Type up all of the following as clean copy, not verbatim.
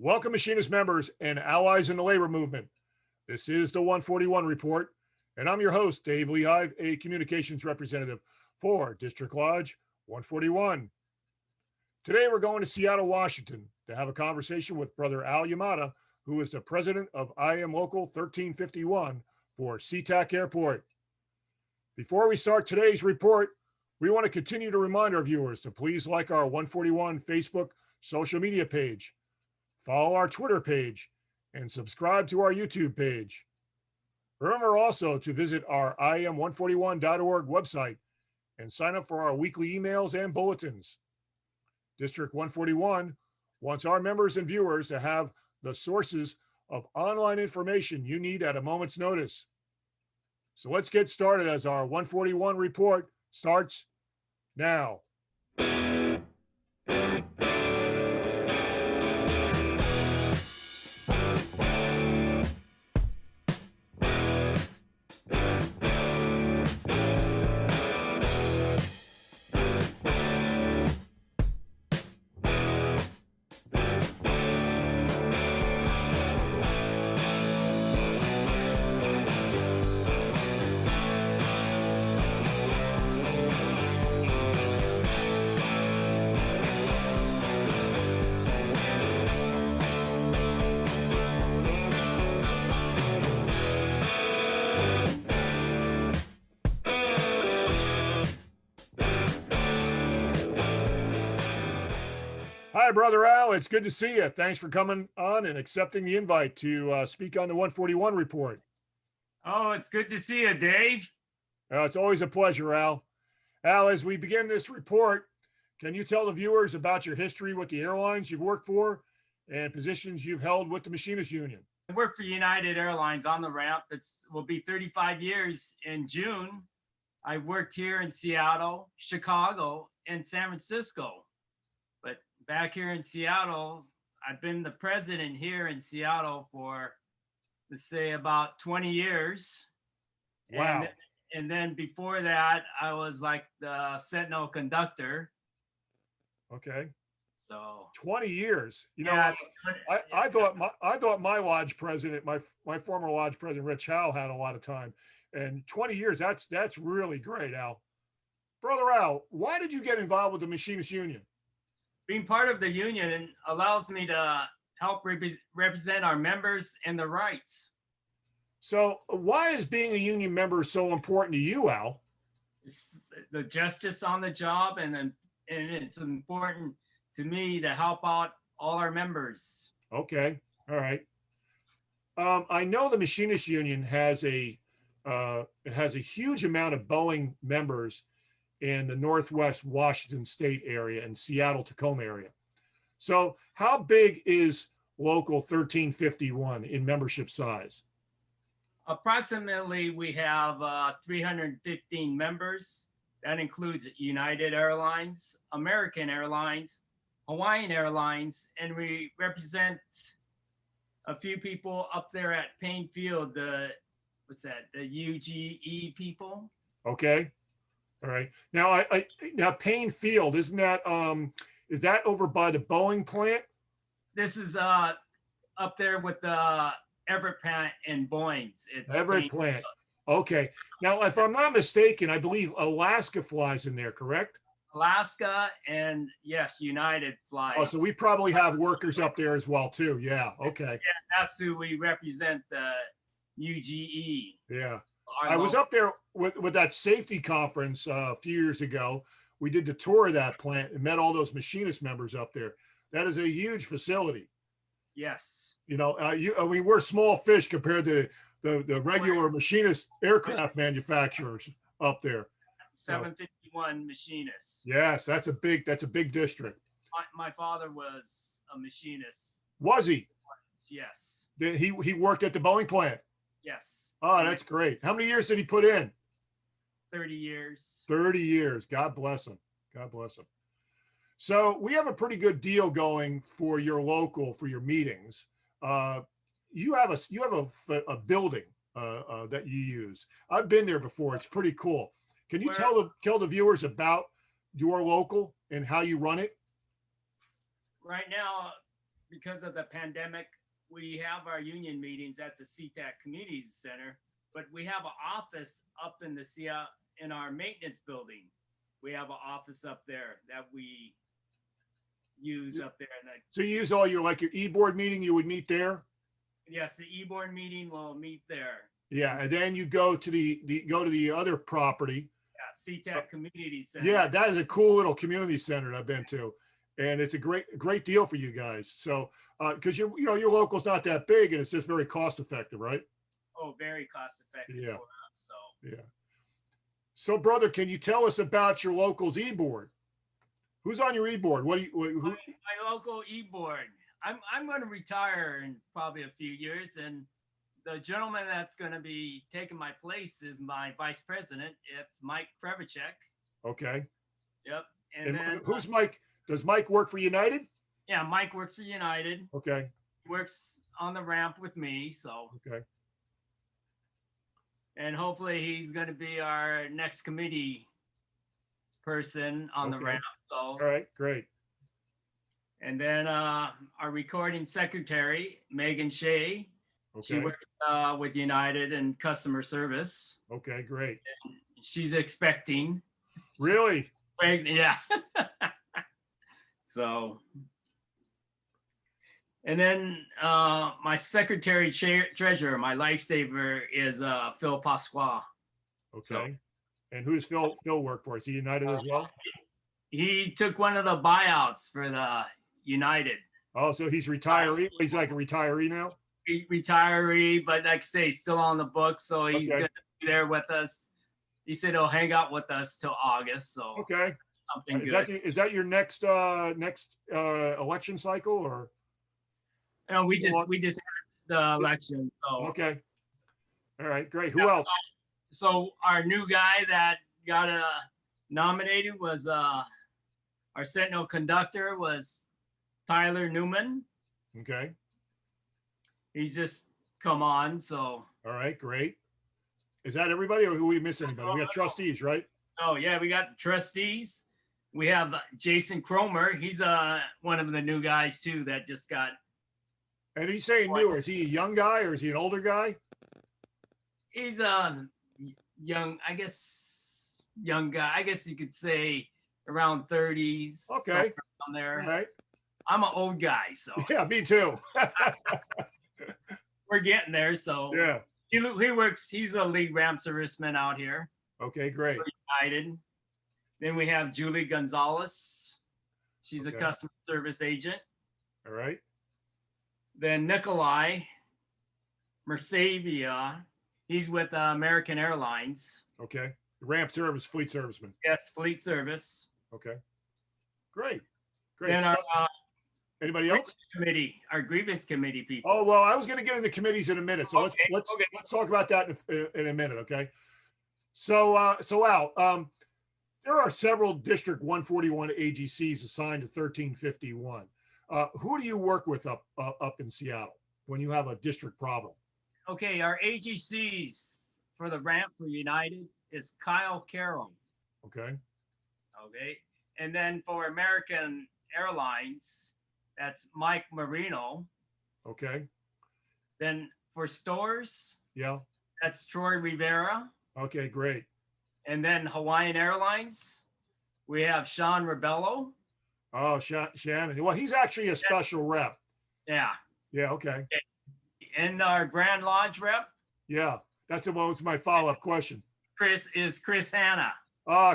Welcome, Machinist members and allies in the labor movement. This is the 141 Report, and I'm your host, Dave Lehigh, a communications representative for District Lodge 141. Today, we're going to Seattle, Washington to have a conversation with Brother Al Yamada, who is the president of IAM Local 1351 for Sea-Tac Airport. Before we start today's report, we want to continue to remind our viewers to please like our 141 Facebook social media page, follow our Twitter page, and subscribe to our YouTube page. Remember also to visit our iam141.org website and sign up for our weekly emails and bulletins. District 141 wants our members and viewers to have the sources of online information you need at a moment's notice. So let's get started as our 141 report starts now. Hi, Brother Al. It's good to see you. Thanks for coming on and accepting the invite to speak on the 141 report. Oh, it's good to see you, Dave. It's always a pleasure, Al. Al, as we begin this report, can you tell the viewers about your history with the airlines you've worked for and positions you've held with the Machinists Union? I work for United Airlines on the ramp. It will be 35 years in June. I worked here in Seattle, Chicago, and San Francisco. But back here in Seattle, I've been the president here in Seattle for, let's say, about 20 years. Wow. And then before that, I was like the Sentinel conductor. Okay. So 20 years. You know, yeah, I thought my lodge president, my former lodge president, Rich Howe, had a lot of time. And 20 years, that's really great, Al. Brother Al, why did you get involved with the Machinists Union? being part of the union allows me to help represent our members and their rights. So why is being a union member so important to you, Al? It's the justice on the job, and it's important to me to help out all our members. Okay, all right. I know the Machinists Union has a huge amount of Boeing members in the Northwest Washington State area and Seattle-Tacoma area. So how big is Local 1351 in membership size? Approximately, we have 315 members. That includes United Airlines, American Airlines, Hawaiian Airlines, and we represent a few people up there at Payne Field, the UGE people. Okay. All right. Now, now Payne Field, isn't that is that over by the Boeing plant? This is up there with the Everett plant and Boeing's. It's Everett plant. Okay. Now, if I'm not mistaken, I believe Alaska flies in there, correct? Alaska and yes, United flies. Oh, so we probably have workers up there as well too. Yeah. Okay. Yeah, that's who we represent, the UGE. Yeah. I was up there with that safety conference a few years ago. We did the tour of that plant and met all those machinist members up there. That is a huge facility. Yes. You know, we're small fish compared to the regular machinist aircraft manufacturers up there. 751 Machinists. Yes, that's a big district. My father was a machinist. Was he? Yes. He worked at the Boeing plant. Yes. Oh, that's great. How many years did he put in? 30 years. 30 years. God bless him. God bless him. So we have a pretty good deal going for your local, for your meetings. You have a building that you use. I've been there before. It's pretty cool. Can you tell the viewers about your local and how you run it? Right now, because of the pandemic, we have our union meetings at the Sea-Tac Community Center, but we have an office up in the in our maintenance building. We have an office up there that we use up there. And So you use all your, like your e-board meeting, you would meet there? yes, the e-board meeting will meet there. Yeah, and then you go to the other property. Yeah, Sea-Tac Community Center. Yeah, that is a cool little community center that I've been to, and it's a great deal for you guys. So, because your local's not that big, and it's just very cost effective, right? Oh, very cost effective. Yeah. For us, so. Yeah. So, brother, can you tell us about your local's e-board? Who's on your e-board? Who? My local e-board. I'm going to retire in probably a few years, and the gentleman that's going to be taking my place is my vice president. It's Mike Krevicek. Okay. Yep. And then who's Mike? Does Mike work for United? Yeah, Mike works for United. Okay. He works on the ramp with me, so. Okay. And hopefully he's going to be our next committee person on the ramp. So. All right, great. And then our recording secretary, Megan Shea. Okay. She works with United and customer service. Okay, great. And she's expecting. Really? Yeah. So. And then my secretary treasurer, my lifesaver is Phil Pasqua. Okay. So, and who's Phil work for? Is he United as well? He took one of the buyouts for the United. Oh, so he's retiree. He's like a retiree now. Retiree, but like I say, still on the books, so he's Okay. gonna be there with us. He said he'll hang out with us till August. So Okay. something Is good. is that your next election cycle or? No, we just had the election. So Okay. All right, great. Who else? So our new guy that got nominated was our Sentinel conductor was Tyler Newman. Okay. He's just come on. So All right, great. Is that everybody or who we miss anybody? We got trustees, right? oh yeah, we got trustees. We have Jason Cromer. He's one of the new guys too that just got. And he's saying new. Is he a young guy or is he an older guy? He's young, I guess young guy. I guess you could say around 30s. Okay. On there. All right. I'm an old guy, so Yeah, me too. we're getting there. So Yeah. he works. He's a lead ramp serviceman out here. Okay, great. For United. Then we have Julie Gonzalez. She's Okay. a customer service agent. All right. Then Nikolai Mersavia. He's with American Airlines. Okay. Ramp service, fleet serviceman. Yes, fleet service. Okay. Great. Great. Then our stuff. Anybody else? committee, our grievance committee people. Oh, well, I was going to get into committees in a minute. So Okay, let's okay. talk about that in a minute. Okay. So Al, there are several District 141 AGCs assigned to 1351. Who do you work with up in Seattle when you have a district problem? Okay, our AGCs for the ramp for United is Kyle Carroll. Okay. Okay. And then for American Airlines, that's Mike Marino. Okay. Then for stores, Yeah. that's Troy Rivera. Okay, great. And then Hawaiian Airlines, we have Sean Rebello. Oh, Shannon. Well, he's actually a special rep. Yeah. Yeah. Okay. And our Grand Lodge rep, Yeah. That's what was my follow-up question. Chris Hanna.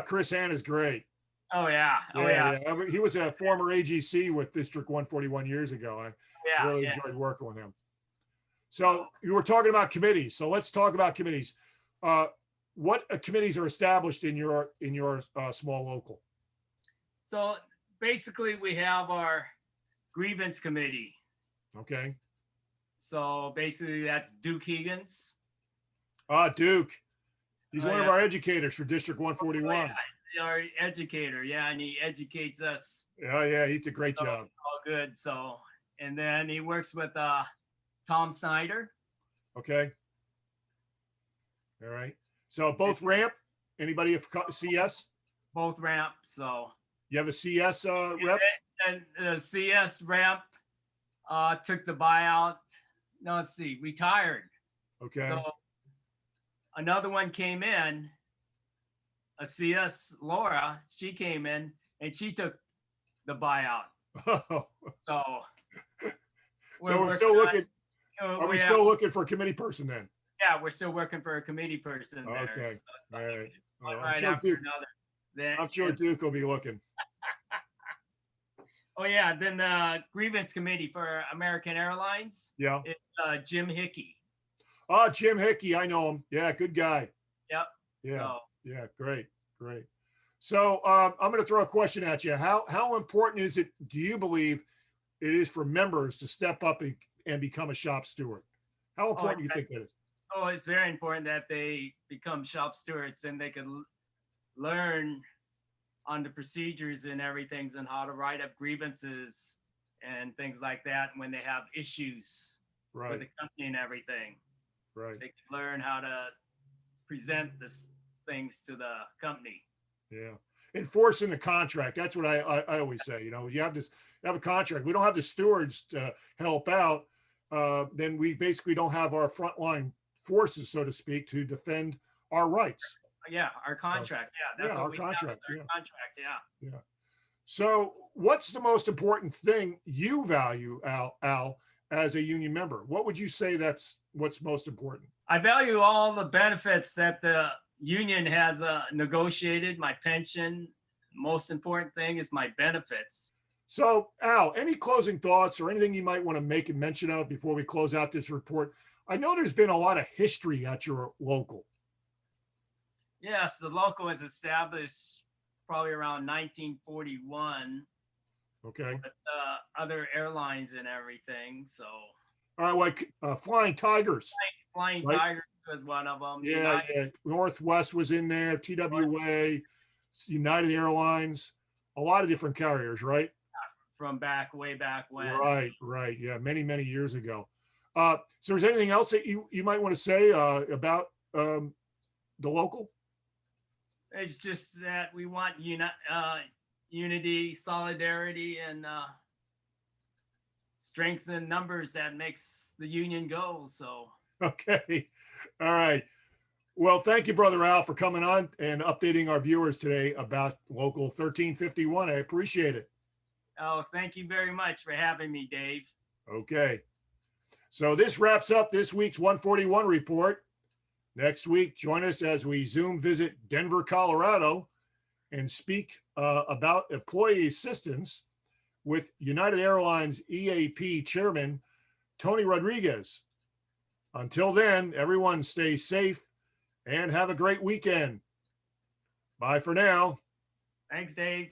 Chris Hanna's great. Oh yeah. Oh yeah. I mean, he was a former AGC with District 141 years ago. I Yeah. really enjoyed working with him. So you were talking about committees. So let's talk about committees. What committees are established in your small local? So basically we have our grievance committee. Okay. So basically that's Duke Higgins. Duke. He's Oh, one of yeah. our educators for District 141. Our educator, yeah, and he educates us Yeah, he did a great job. all good. So, and then he works with Tom Snyder. Okay. All right. So both ramp. Anybody have CS? Both ramp. So You have a CS rep? and the CS ramp, took the buyout. No, let's see, retired. Okay. So another one came in, a CS Laura, she came in and she took the buyout. So we're still looking. Are we still looking for a committee person then? Yeah, we're still working for a committee person there. Okay. So All right. Well, one right after another. I'm sure Duke will be looking. Oh yeah, then the grievance committee for American Airlines. Yeah. It's Jim Hickey. Oh, Jim Hickey. I know him. Yeah, good guy. Yep. Yeah. So, Yeah, great. So I'm going to throw a question at you. How important is it, do you believe it is for members to step up and become a shop steward? How important do you think that is? Oh, it's very important that they become shop stewards and they can learn on the procedures and everything and how to write up grievances and things like that when they have issues with the company and everything. Right. They can learn how to present this things to the company. Yeah. Enforcing the contract. That's what I always say. You know, you have a contract. We don't have the stewards to help out. Then we basically don't have our frontline forces, so to speak, to defend our rights. Yeah, our contract. Yeah, that's what we contract. Have. Our contract. Yeah. So, what's the most important thing you value, Al, as a union member? What would you say that's what's most important? I value all the benefits that the union has negotiated. My pension. Most important thing is my benefits. So, Al, any closing thoughts or anything you might want to make a mention of before we close out this report? I know there's been a lot of history at your local. Yes, the local was established probably around 1941. Okay. With other airlines and everything. So. All right, like Flying Tigers. Flying Tigers was one of them. Yeah, Northwest was in there, TWA, United Airlines, a lot of different carriers, right? From way back when. Right. Yeah, many years ago. So is there anything else that you might want to say about the local? It's just that we want unity, solidarity, and strength in numbers that makes the union go. So. Okay. All right. Well, thank you, Brother Al, for coming on and updating our viewers today about Local 1351. I appreciate it. Oh, thank you very much for having me, Dave. Okay. So this wraps up this week's 141 report. Next week, join us as we Zoom visit Denver, Colorado, and speak about employee assistance with United Airlines EAP Chairman Tony Rodriguez. Until then, everyone stay safe and have a great weekend. Bye for now. Thanks, Dave.